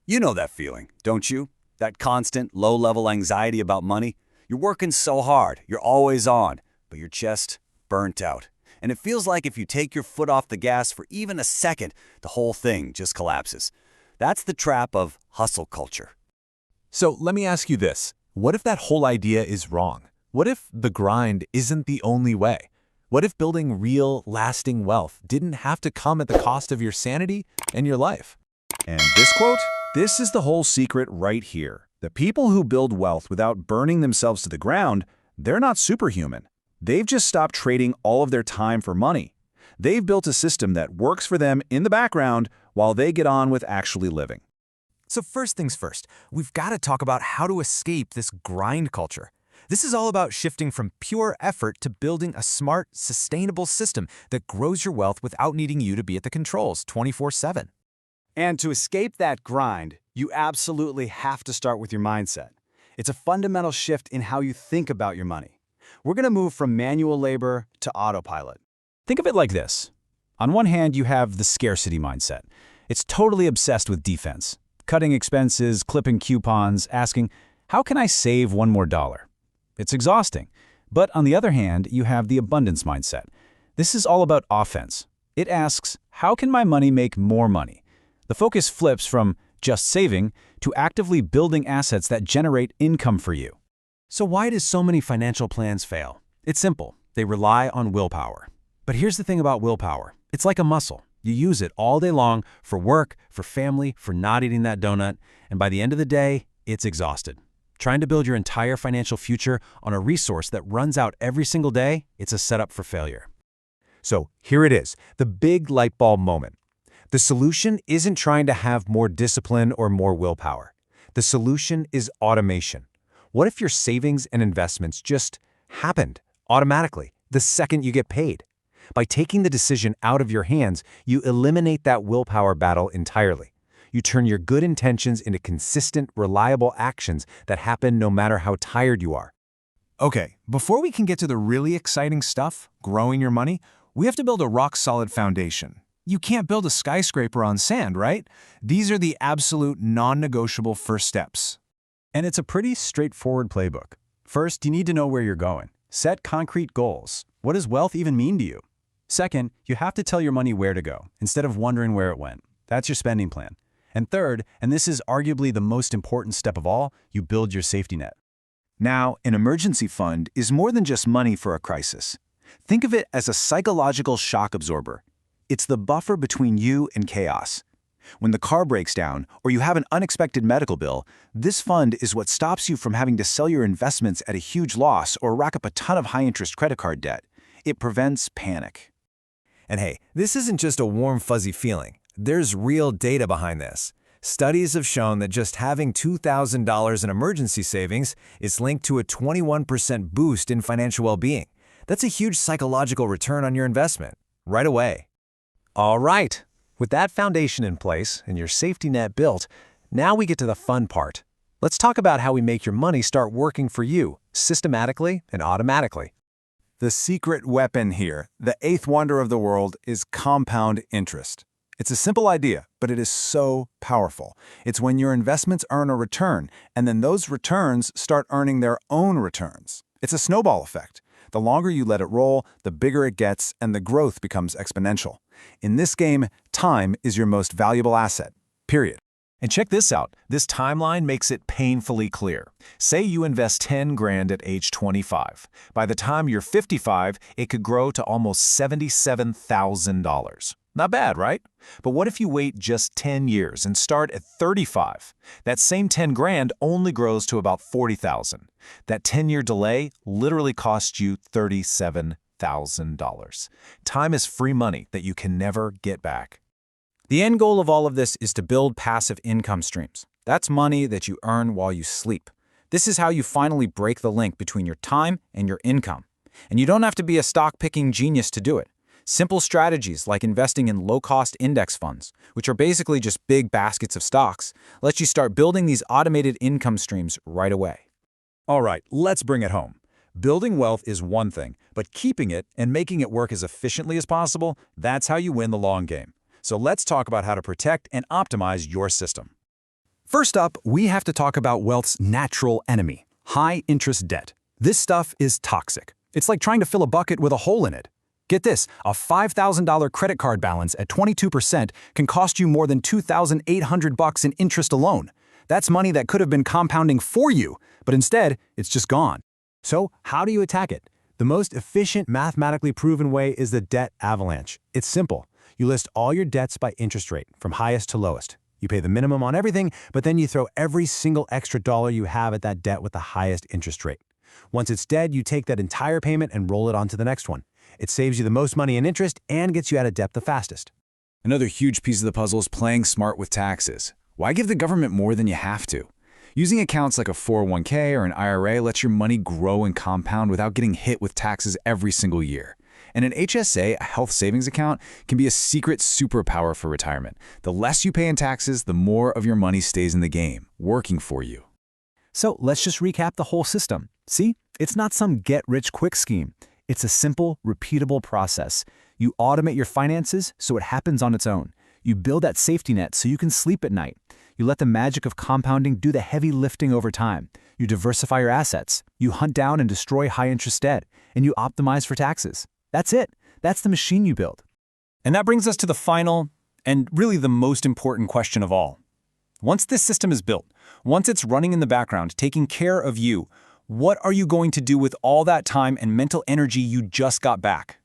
You know that feeling, don't you? That constant, low-level anxiety about money? You're working so hard, you're always on, but your chest burnt out. And it feels like if you take your foot off the gas for even a second, the whole thing just collapses. That's the trap of hustle culture. So let me ask you this. What if that whole idea is wrong? What if the grind isn't the only way? What if building real, lasting wealth didn't have to come at the cost of your sanity and your life? And this quote? This is the whole secret right here. The people who build wealth without burning themselves to the ground, they're not superhuman. They've just stopped trading all of their time for money. They've built a system that works for them in the background while they get on with actually living. So first things first, we've got to talk about how to escape this grind culture. This is all about shifting from pure effort to building a smart, sustainable system that grows your wealth without needing you to be at the controls 24/7. And to escape that grind, you absolutely have to start with your mindset. It's a fundamental shift in how you think about your money. We're going to move from manual labor to autopilot. Think of it like this. On one hand, you have the scarcity mindset. It's totally obsessed with defense. Cutting expenses, clipping coupons, asking, how can I save one more dollar? It's exhausting. But on the other hand, you have the abundance mindset. This is all about offense. It asks, how can my money make more money? The focus flips from just saving to actively building assets that generate income for you. So why do so many financial plans fail? It's simple. They rely on willpower. But here's the thing about willpower. It's like a muscle. You use it all day long for work, for family, for not eating that donut, and by the end of the day, it's exhausted. Trying to build your entire financial future on a resource that runs out every single day, it's a setup for failure. So here it is, the big light bulb moment. The solution isn't trying to have more discipline or more willpower. The solution is automation. What if your savings and investments just happened automatically the second you get paid? By taking the decision out of your hands, you eliminate that willpower battle entirely. You turn your good intentions into consistent, reliable actions that happen no matter how tired you are. Okay, before we can get to the really exciting stuff, growing your money, we have to build a rock-solid foundation. You can't build a skyscraper on sand, right? These are the absolute non-negotiable first steps. And it's a pretty straightforward playbook. First, you need to know where you're going. Set concrete goals. What does wealth even mean to you? Second, you have to tell your money where to go, instead of wondering where it went. That's your spending plan. And third, and this is arguably the most important step of all, you build your safety net. Now, an emergency fund is more than just money for a crisis. Think of it as a psychological shock absorber. It's the buffer between you and chaos. When the car breaks down or you have an unexpected medical bill, this fund is what stops you from having to sell your investments at a huge loss or rack up a ton of high-interest credit card debt. It prevents panic. And hey, this isn't just a warm, fuzzy feeling. There's real data behind this. Studies have shown that just having $2,000 in emergency savings is linked to a 21% boost in financial well-being. That's a huge psychological return on your investment, right away. All right, with that foundation in place and your safety net built, now we get to the fun part. Let's talk about how we make your money start working for you, systematically and automatically. The secret weapon here, the eighth wonder of the world, is compound interest. It's a simple idea, but it is so powerful. It's when your investments earn a return, and then those returns start earning their own returns. It's a snowball effect. The longer you let it roll, the bigger it gets, and the growth becomes exponential. In this game, time is your most valuable asset, period. And check this out. This timeline makes it painfully clear. Say you invest 10 grand at age 25. By the time you're 55, it could grow to almost $77,000. Not bad, right? But what if you wait just 10 years and start at 35? That same 10 grand only grows to about 40,000. That 10-year delay literally costs you $37,000. Time is free money that you can never get back. The end goal of all of this is to build passive income streams. That's money that you earn while you sleep. This is how you finally break the link between your time and your income. And you don't have to be a stock-picking genius to do it. Simple strategies like investing in low-cost index funds, which are basically just big baskets of stocks, let you start building these automated income streams right away. All right, let's bring it home. Building wealth is one thing, but keeping it and making it work as efficiently as possible, that's how you win the long game. So let's talk about how to protect and optimize your system. First up, we have to talk about wealth's natural enemy, high-interest debt. This stuff is toxic. It's like trying to fill a bucket with a hole in it. Get this, a $5,000 credit card balance at 22% can cost you more than $2,800 in interest alone. That's money that could have been compounding for you, but instead, it's just gone. So, how do you attack it? The most efficient, mathematically proven way is the debt avalanche. It's simple. You list all your debts by interest rate, from highest to lowest. You pay the minimum on everything, but then you throw every single extra dollar you have at that debt with the highest interest rate. Once it's dead, you take that entire payment and roll it onto the next one. It saves you the most money in interest and gets you out of debt the fastest. Another huge piece of the puzzle is playing smart with taxes. Why give the government more than you have to? Using accounts like a 401k or an IRA lets your money grow and compound without getting hit with taxes every single year. And an HSA, a health savings account, can be a secret superpower for retirement. The less you pay in taxes, the more of your money stays in the game, working for you. So let's just recap the whole system. See, it's not some get-rich-quick scheme. It's a simple, repeatable process. You automate your finances so it happens on its own. You build that safety net so you can sleep at night. You let the magic of compounding do the heavy lifting over time. You diversify your assets. You hunt down and destroy high-interest debt. And you optimize for taxes. That's it. That's the machine you build. And that brings us to the final, and really the most important question of all. Once this system is built, once it's running in the background, taking care of you, what are you going to do with all that time and mental energy you just got back?